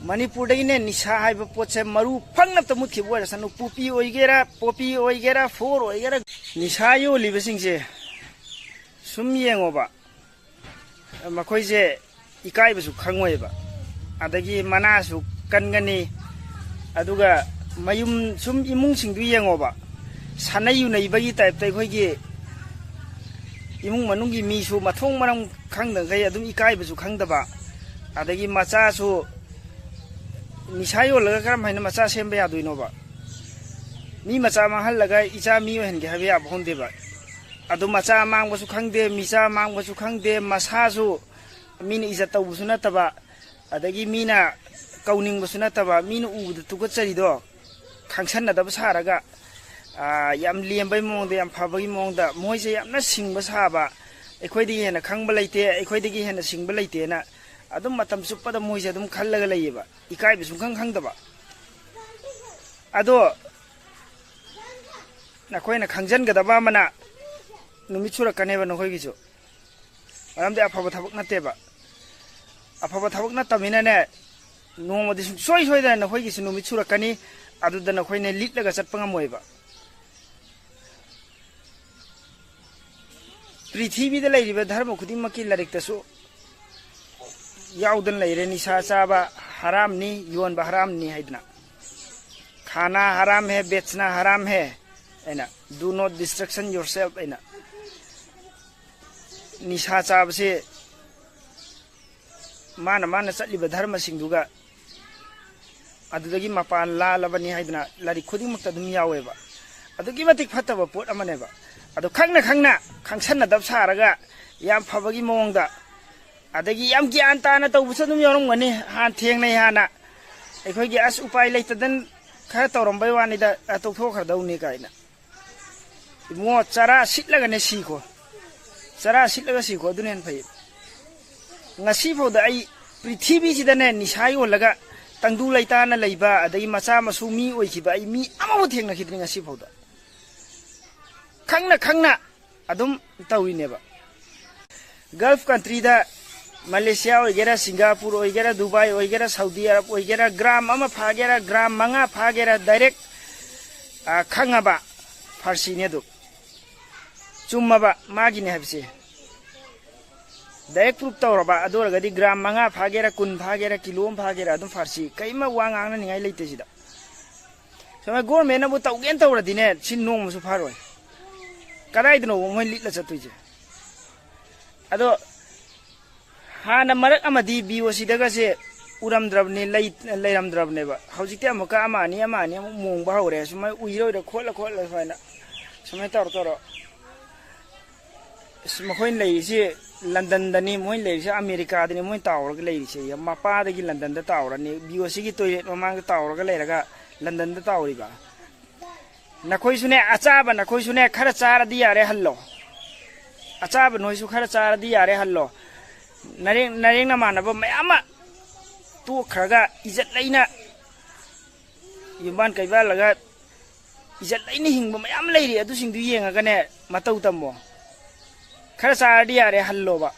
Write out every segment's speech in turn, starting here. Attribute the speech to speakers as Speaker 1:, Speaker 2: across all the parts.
Speaker 1: मणिपुर ने निशा है पोचे मरु फंगन मुख्य सन पुपी होगेरा पोपी होगेरा फोर होगेरा निशा योलीबे सुम येंगोब मखोइसे इकाइबसु खंगोयबा अदगी मनासु कनगनी अदुगा मयुम सुम इमुंग सिंगदु येंगोब सानयु नैबगी टाइप अखोइगी इमुंग मनुंगी मीसु मथोंग मरम खंगदंगै अदुम इकाइबसु खंगदबा अदगी मचासु निशा योलगा करम हाइना मचा सेमबा यादोइनोबा मी मचा माहल्लगा इचा मी ओहनगे हाबे याबहोंदेबा अदु मचा मांगबसु खंगदे मिचा मांगबसु खंगदे मसासु मीना इज्जत तौबसु नतबा अदगी मीना कौनिंगबसु नतबा मीना उबदा तुगचरिदो खंगसन्नदब सारगा याम लेमबै मोंगदा याम फबगी मोंगदा मोइसे यामना सिंगबा साबा अखोइदगी हेना खंगबा लैते अखोइदगी हेना सिंगबा लैतेना अदुम मतम सुप्पदा मोइसे अदुम खल्लगा लैयेबा इकाइबे सुखंग खंगदबा अदो नखोइना खंगजनगदबा मना नुमित सुरकनेबा नखोइगिसु मरमदे अफबा थबक नतेबा अफबा थबक नतमिनाने नोंमदि सोय सोयदा नखोइगिसु नुमित सुरकनी अदुदा नखोइने लिटलगा चटपा ngमोइबा पृथ्वीदा लैरिबा धर्म खुदिमकी लारिकतसु याउदन लैरे निशा चाबा हराम नी योनबा हराम नी हाइदना खाना हराम है बेचना हराम है ऐना डू नॉट डिस्ट्रक्शन योरसेल्फ ऐना निशा चाबसे माना माना चलिबा धर्म सिंगदुगा अदुदगी मपान लालबनी हाइदना लारि खुदिमक तदुम यावेबा अदुगी मतिक फतबा पोट अमनेबा अदु खंगना खंगना खंगसन्ना दब सारगा याम फबगी मोंगदा अदगी याम ज्ञान ताना तौबसु दुम यौरमगनी हान थेंगनै हाना अखोइगी अस उपाय लैतदन खर तौरमबै वानिदा तौथोखरदौनी काइना इमो चरा सिटलगने सिखो चरा सिटलगा सिखो अदुनेन फै ngasi फोदा आई पृथ्वी सिदने निशा योलगा तंगदु लैताना लैबा अदगी मचा मसु मी ओइखिबा आई मी अमाबो थेंगना खिद्रि ngasi फोदा खंगना खंगना अदुम तौइनेबा गल्फ कंट्री दा मलेशिया होगेरा सिंगापुर होगेरा दुबई होगेरा सऊदी अरब होगेरा ग्राम अमा फागेरा ग्राम मंगा फागेरा डायरेक्ट खंगाबा फारसी ने दु चुम्माबा मागिने हबसे डायरेक्ट प्रूफ तौरबा अदोरगदी ग्राम मंगा फागेरा कुन फागेरा किलोम फागेरा अदुम फारसी कईमा वांगांगना निगाई लेते सिदा समय गवर्नमेंट अबु तौगेन तौरदिने सिन नोंमसु फारोय कदाइदनो मोय लिटला चतुइजे अदो हाना मरक अमदी बीओसीदगसे उरमद्रबने लैरमद्रबनेबा हौजिते अमुका अमानी मोंगबा हौरे सुमाय उइरोइरा खोला खोला फाइना सुमाय तौर मखोइन लैरिसे लंदन दनी मोय लैरिसे अमेरिका दनी मोय तावरग लैरिसे मपादगी लंदन दा तावरनी बीओसी की टॉयलेट ममांग तावरग लैरगा लंदन दा तावरिबा नखोइसुने अचाबा नखोइसुने खरा चारदी यारे हल्लो अचाबा नोइसु खरा चारदी यारे हल्लो नरेंग नमानबा मयामा तो खरगा इज्जत लैना युमान कैबा लगा इज्जत लैना हिंगबा मयाम लैरि अदु सिंगदु येंगागने मतौ तम्मो खरा चारदी यारे हल्लोबा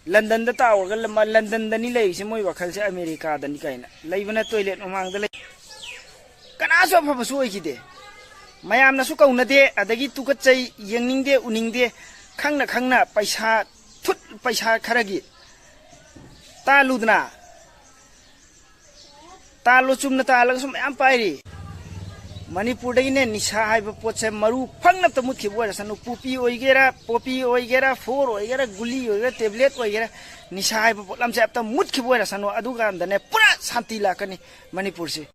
Speaker 1: लंदन दा तावरगा लंदन दनी लैरिसे मोय वखलसे अमेरिका दनी काइना लैबना टॉयलेट ममांगदा लै कनासो फबसु ओइखिदे मयामनसु कौनदे अदगी तुकचै येंनिंगदे उनिंगदे खंगना खंगना पैसा खरगी तालुदना तालो चुमना तालगसु मयाम पाइरि मणिपुर ने निशा है पोचे मरु फंगन मुख्य सन पुपी होगेरा पोपी होगेरा फोर होगेरा गुली होगेरा टेबलेट होगेरा निशा है पोलम से अब मुख्य सन पूरा शांति लाकनी मणिपुर से।